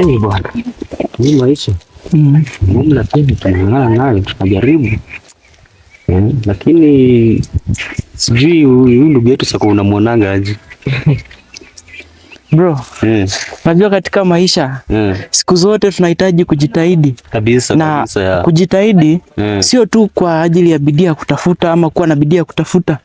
Bwana. Ni maisha. Lakini tunang'ana nayo, tunajaribu. Lakini sijui huyu ndugu yetu sasa unamwonanga aje? Bro, najua katika maisha siku zote tunahitaji kujitahidi kabisa, na kujitahidi sio tu kwa ajili ya bidii ya kutafuta ama kuwa na bidii ya kutafuta.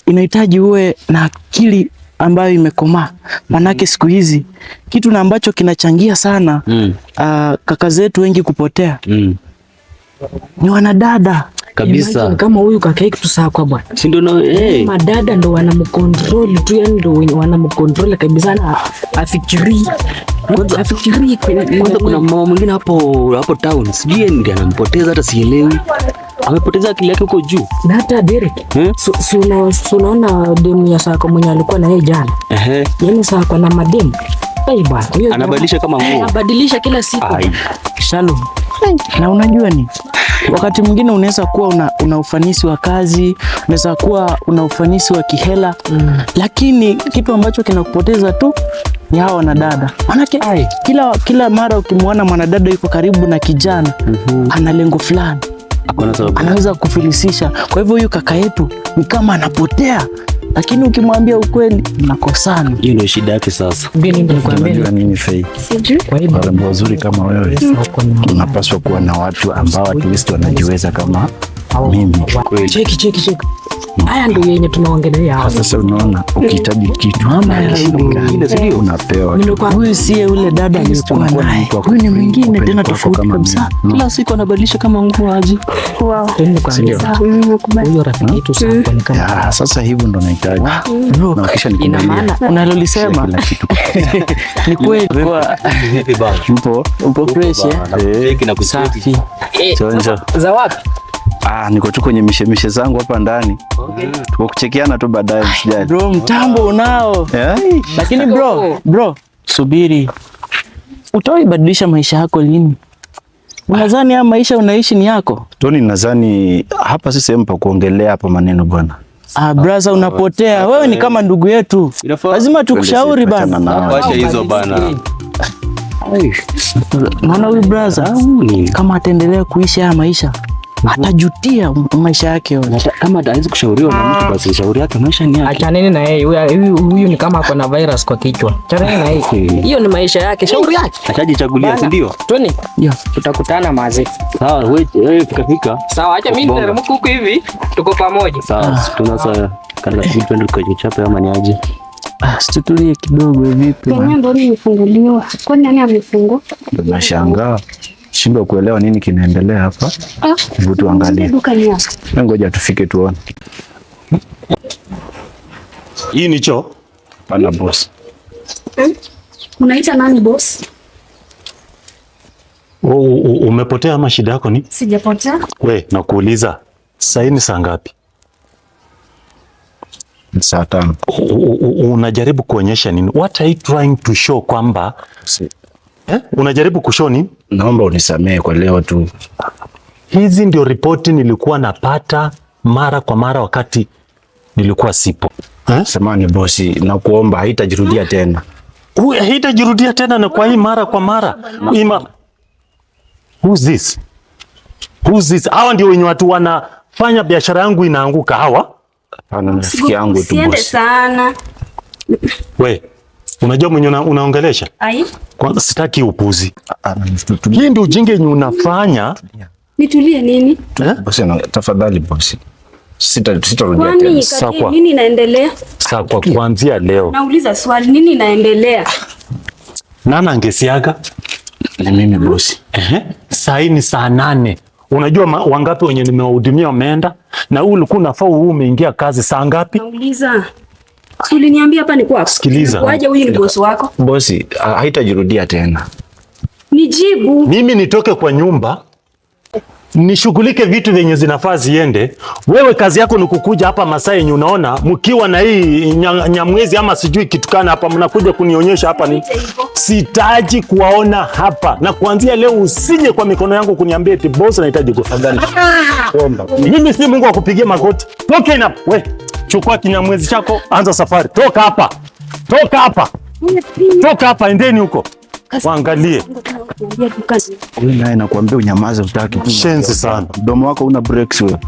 Inahitaji uwe na akili ambayo imekomaa. Manake siku hizi kitu na ambacho kinachangia sana kaka zetu wengi kupotea ni wanadada kabisa. Kama huyu kaka yetu sasa kwa bwana. Si ndio madada ndo wanamcontrol tu, yani ndo wanamcontrol kabisa na afikiri. Kwanza kuna mama mwingine hapo town. Sijui ndiye anampoteza, hata sielewi. Amepoteza akili yake huko juu. Na hata Derek. Unaona demu ya Sako mwenye alikuwa na yeye jana. Yaani Sako na mademu. Bwana. Anabadilisha kama nguo. Anabadilisha kila siku. Shalom. Na unajua ni wakati mwingine unaweza kuwa una ufanisi wa kazi, unaweza kuwa una ufanisi wa kihela, lakini kitu ambacho kinakupoteza tu ni hawa wanadada. Manake kila mara ukimwona mwanadada yuko karibu na kijana, ana lengo fulani, anaweza kufilisisha. Kwa hivyo huyu kaka yetu ni kama anapotea, lakini ukimwambia ukweli mnakosana. Hiyo ndio shida yake sasa. Unajua nini Faith? Kwa hivyo warembo wazuri kama wewe unapaswa kuwa na watu ambao at least wanajiweza kama mimi. Cheki. Haya ndio yenye tunaongelea hapa. Sasa unaona ukihitaji kitu unapewa. Huyu si yule dada alikuwa naye. Huyu ni mwingine tena tofauti kabisa. Kila siku anabadilisha kama nguo aje. Huyo rafiki yetu sasa ni kama. Sasa hivyo ndo nahitaji. Bro, ina maana unalolisema ni kweli. Upo fresh na kusafi. Za wapi? Niko tu kwenye mishemishe zangu hapa ndani. Tuko kuchekiana tu baadaye, msijali. Bro, mtambo unao. Lakini bro, subiri. Utaibadilisha maisha yako lini? Unadhani haya maisha unaishi ni yako? Tony, nadhani hapa si sehemu pa kuongelea hapa maneno bwana. Brother, unapotea. Wewe ni kama ndugu yetu. Lazima tukushauri bana. Wacha hizo bana. Maana huyu brother kama ataendelea kuishi haya maisha atajutia maisha yake yote. Kama hawezi kushauriwa na mtu basi shauri yake maisha ni yake. Achaneni na yeye. Huyu ni kama ako na virus kwa kichwa. Achaneni na yeye. Hiyo ni maisha yake, shauri yake. Atajichagulia, si ndio? Tony, tutakutana mazi. Sawa, wewe fika. Sawa, acha mimi niteremka huko hivi, tuko pamoja. Sawa, tunasa kana twende tukajichape ama ni aje? Situtulie kidogo vipi? Kwenye ndo nimefunguliwa. Kwani nani amefungua? Nashangaa. Shindwa kuelewa nini kinaendelea hapa. Hebu tuangalie. Ngoja tufike tuone. Hii ni choo? Pana boss. Unaita nani boss? Umepotea ama shida yako ni? Sijapotea. We, nakuuliza. Sasa ni saa ngapi? Saa 5. Unajaribu kuonyesha nini? What are you trying to show kwamba unajaribu kushow nini? Naomba unisamehe kwa leo tu. Hizi ndio ripoti nilikuwa napata mara kwa mara wakati nilikuwa sipo. Samahani bosi, nakuomba haitajirudia tena. Haitajirudia tena na kwa hii mara kwa mara. Who's this? Hawa ndio wenye watu wanafanya biashara yangu inaanguka hawa? Hapana, rafiki yangu tu bosi. Siende sana. We, unajua mwenye unaongelesha? Kwanza sitaki upuzi. Hii ndio ujinga yenye unafanya. Nitulie nini? Bosi, tafadhali bosi. Sitarudia tena. Kwani nini inaendelea? Sasa kwa kuanzia leo. Nauliza swali, nini inaendelea? Nana angesiaga? Ni mimi bosi. Saa hii ni saa 8. Unajua wangapi wenye nimewahudumia wameenda? Na wewe ulikuwa unafaa umeingia kazi saa ngapi? Nauliza. Uliniambia hapa ni kwako. Sikiliza. Waje huyu ni bosi wako? Bosi, haitajirudia tena. Nijibu. Mimi nitoke kwa nyumba nishughulike vitu vyenye zinafaa ziende. Wewe kazi yako ni kukuja hapa masaa yenye unaona mkiwa na hii nyamwezi ama sijui kitukana hapa mnakuja kunionyesha hapa ni. Sitaji kuwaona hapa. Na kuanzia leo usije kwa mikono yangu kuniambia eti boss anahitaji kufadhali. Mimi si Mungu akupigie magoti. Toka ina. We, chukua kinyamwezi chako, anza safari. Toka hapa. Toka hapa. Toka hapa, endeni huko. Waangalie. Wewe naye nakwambia unyamaze, utaki. Shenzi sana. Mdomo wako una breaks wewe.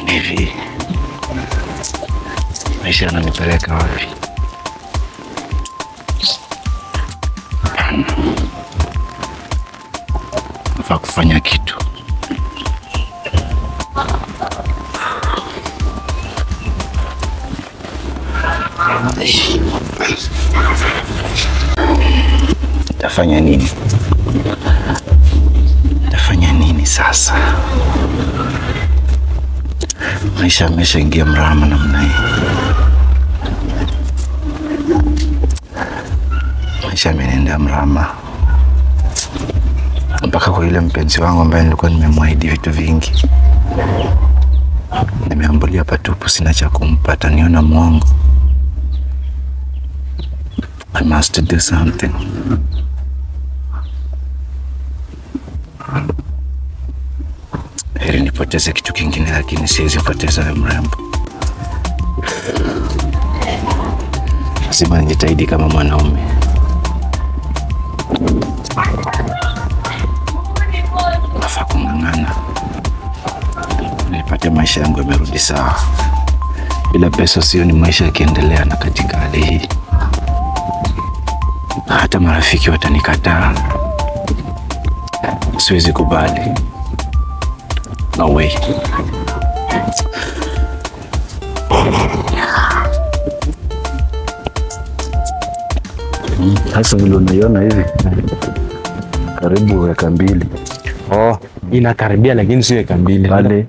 Hivi maisha yananipeleka wapi? Nafaa kufanya kitu. Tafanya nini? Tafanya nini sasa? Maisha yameshaingia mrama namna hii. Maisha yamenenda mrama mpaka kwa yule mpenzi wangu ambaye nilikuwa nimemwahidi vitu vingi. Nimeambulia patupu, sina cha kumpa, ataniona mwongo. I must do something. Heri nipoteze kitu kingine, lakini siwezi kupoteza wewe mrembo. Lazima nijitahidi kama mwanaume. Nafaa kung'ang'ana nipate maisha yangu yamerudi sawa. Bila pesa sioni maisha yakiendelea, na katika hali hii hata marafiki watanikataa. Siwezi kubali. No way. Sasa vile unaiona hivi, karibu weka mbili. Oh, inakaribia lakini sio eka mbili. Pale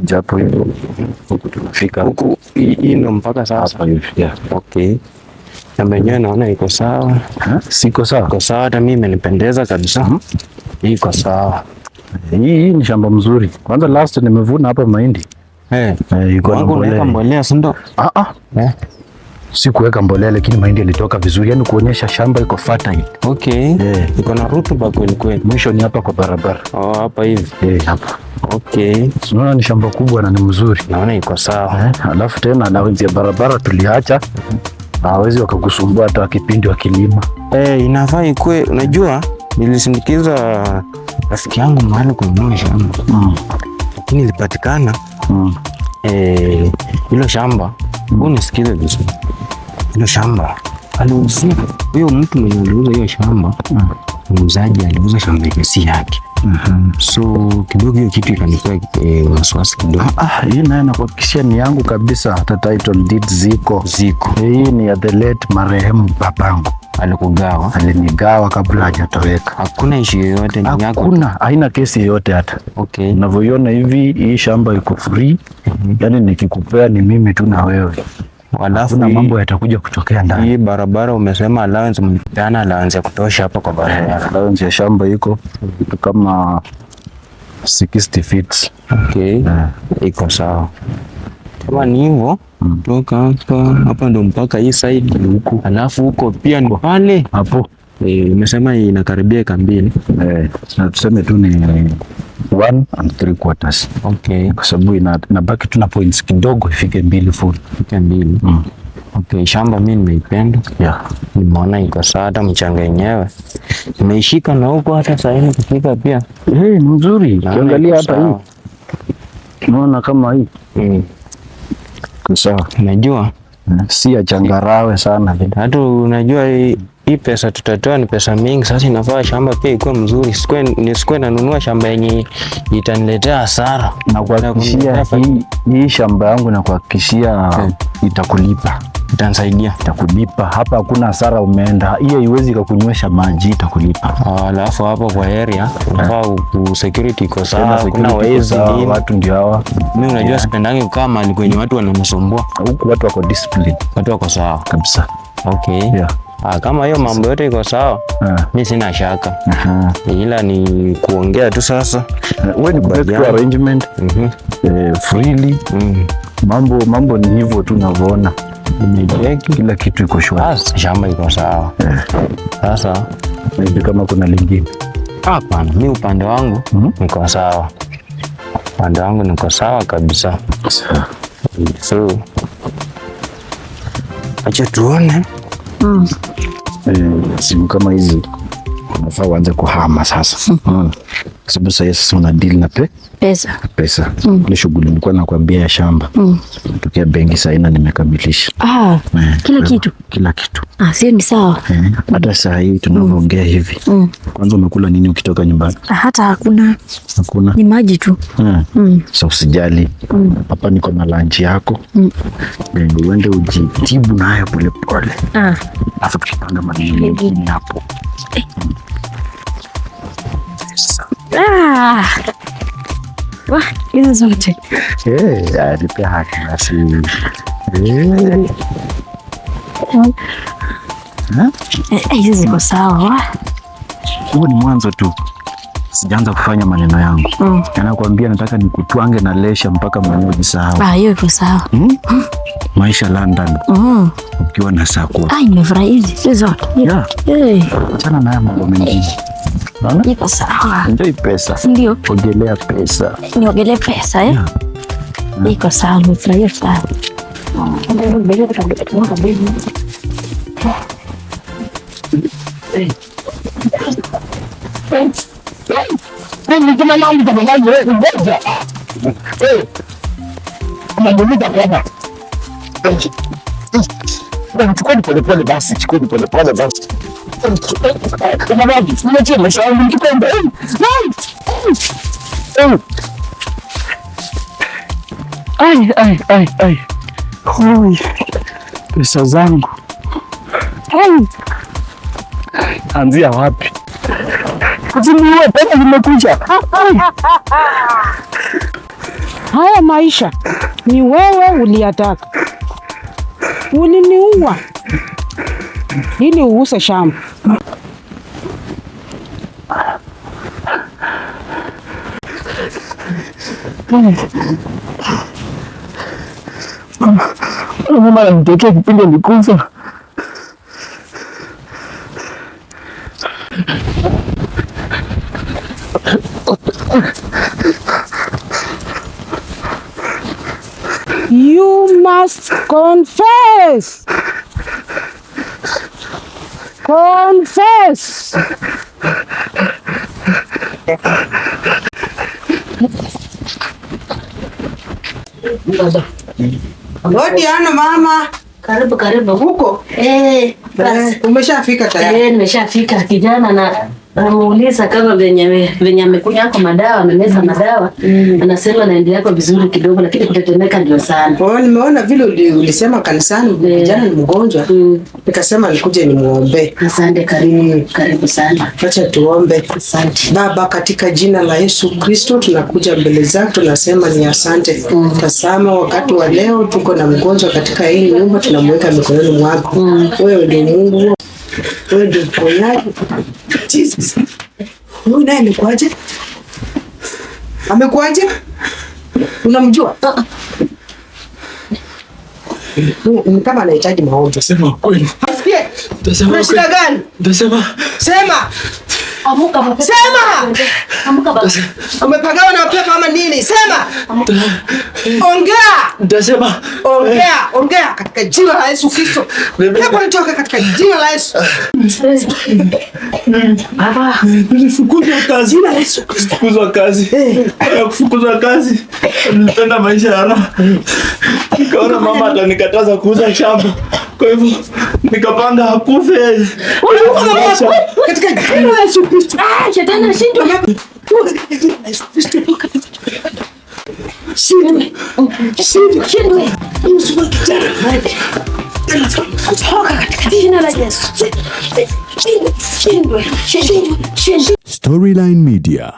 japo hivyo huku tunafika Huku hii ndo mpaka sasa. hapa hivi. Yeah. Okay. Na yenyewe naona iko sawa. Siko sawa. Iko sawa, hata mimi imenipendeza kabisa. Iko sawa. Hii ni shamba mzuri. Kwanza last nimevuna hapa mahindi. Iko na unaweka mbolea, si ndo? Sikuweka mbolea, lakini mahindi yalitoka vizuri, yani kuonyesha shamba iko fertile. Okay. Iko na rutuba kweli kweli. Mwisho ni hapa kwa barabara. Oh, hapa hivi. Hapa. Okay. Unaona ni shamba kubwa na ni mzuri. Naona iko sawa. Alafu tena na wenzi ya barabara tuliacha, hawezi wakakusumbua hata kipindi wa kilima. Inafaa ikue. Unajua nilisindikiza rafiki yangu mahali kununua shamba. Lakini ilipatikana hilo shamba. Unisikize vizuri. Hilo shamba aliuzia huyo mtu mwenye aliuza hiyo shamba. Muuzaji aliuza shamba ile si yake. So kidogo hiyo kitu ikanipea wasiwasi kidogo. Hii naye nakuhakikishia ni yangu kabisa, hata title deed ziko. Hii ni ya the late marehemu babangu. Alikugawa? Alinigawa kabla hajatoweka. Hakuna issue yoyote ni yako? Hakuna, haina kesi yoyote hata. Okay. Unavyoiona hivi, hii shamba iko free. Yani nikikupea ni mimi tu na wewe. Alafu kuna mambo yatakuja kutokea ndani. Hii barabara umesema allowance mlipeana allowance ya kutosha hapa kwa barabara. Allowance ya shamba iko kama 60 feet. Okay. Iko sawa. Kama ni hivyo, toka hapa ndo mpaka hii side huko. Alafu huko pia ni pale hapo. Umesema inakaribia eka mbili. Na tuseme tu ni 1 3/4. Okay. Kwa sababu inabaki tuna points kidogo ifike 2 full. Ifike 2. Okay, shamba mimi nimeipenda. Nimeona iko sawa, hata mchanga yenyewe nimeishika na huko hata saa hii kufika pia. Ni mzuri. Ukiangalia hata hii. Unaona kama hii. Kwa sawa. Unajua si ya changarawe sana. Hata unajua hii pesa tutatoa ni pesa mingi. Sasa inafaa shamba pia ikuwe mzuri. Nisikuwe nanunua shamba yenye itaniletea hasara. Na kuhakikishia hii shamba yangu na kuhakikishia itakulipa. Itanisaidia. Itakulipa. Hapa hakuna hasara umeenda. Hiyo haiwezi kukunywesha maji, itakulipa. Alafu hapo kwa area unafaa security iko sawa. Kuna wezi nini. Watu ndio hawa. Mimi unajua sipendangi kama ni kwenye watu wanamsumbua. Huku watu wako discipline. Watu wako sawa kabisa. Okay. Kama hiyo mambo yote iko sawa, mimi sina shaka. Ila ni kuongea tu sasa. Wewe ni break arrangement freely. Mambo ni hivyo tu unavyoona. Kila kitu iko shwari. Shamba iko sawa. Sasa hivi kama kuna lingine. Hapana, mimi upande wangu niko sawa. Upande wangu niko sawa kabisa. So acha tuone. Simu kama hizi unafaa uanze kuhama sasa. Sababu sasa una deal na pesa. Ile shughuli nilikuwa nakwambia ya shamba. Tokea benki sasa nimekamilisha. Kila kitu. Sio ni sawa. Hata saa hii tunavyoongea hivi. Kwanza umekula nini ukitoka nyumbani? Hata hakuna. Ni maji tu. Sasa usijali. Hapa niko na lunch yako. Uende ujitibu nayo polepole. Alafu tukipanga maneno mengine hapo. Hizo zote. Nipe haki basi. Hizo ziko sawa. Huo ni mwanzo tu. Sijaanza kufanya maneno yangu. Nakwambia nataka nikutwange na lesha mpaka mwenyewe ujisahau. Hiyo iko sawa. Maisha London. Ukiwa na sako. Nimefurahi hizi zote. Achana na mambo mengine. Iko sawa. Enjoy pesa. Ndio. Ogelea pesa. Niogelee pesa Iko sawa, nimefurahia sana. Chukua polepole basi. Pesa zangu. Anzia wapi? Kuziniwe pesa zimekuja. Haya maisha ni wewe uliyataka. Uliniua ili uuse shamba. Mama anitokea kipindi nikufa. You must confess. Confess. Ana mama. Karibu. Huko? Umeshafika tayari? Nimeshafika. Kijana namuuliza kama venye amekunywa kwa madawa, amemeza madawa. Anasema naendelea kwa vizuri kidogo, lakini kutetemeka ndio sana. Nimeona vile ulisema kanisani kijana ni mgonjwa. Nikasema nikuje nimuombe. Asante, karibu sana. Acha tuombe. Asante. Baba, katika jina la Yesu Kristo tunakuja mbele zako, tunasema ni asante. Tazama wakati wa leo tuko na mgonjwa katika hii nyumba, tunamweka mikononi mwako. Wewe ndio Mungu. Wewe ndio mponyaji. Jesus. Huyu naye amekuaje? Unamjua? Ni kama anahitaji maombi. Sema kweli. Una shida gani? Sema. Amuka. Sema. Amuka baba. Umepagawa na pepo ama nini? Sema. Ongea katika jina la Yesu Kristo. Pepo litoke katika jina la Yesu. Baba, nilifukuzwa kazi. Jina la Yesu Kristo. Kufukuzwa kazi. Nilipenda maisha ya raha. Nikaona mama atanikataza kuuza shamba. Kwa hivyo nikapanga akufe. Katika jina la Yesu Kristo. Shetani ashindwe. Shindwe. Toka katika jina la Yesu. Shindwe. Storyline Media.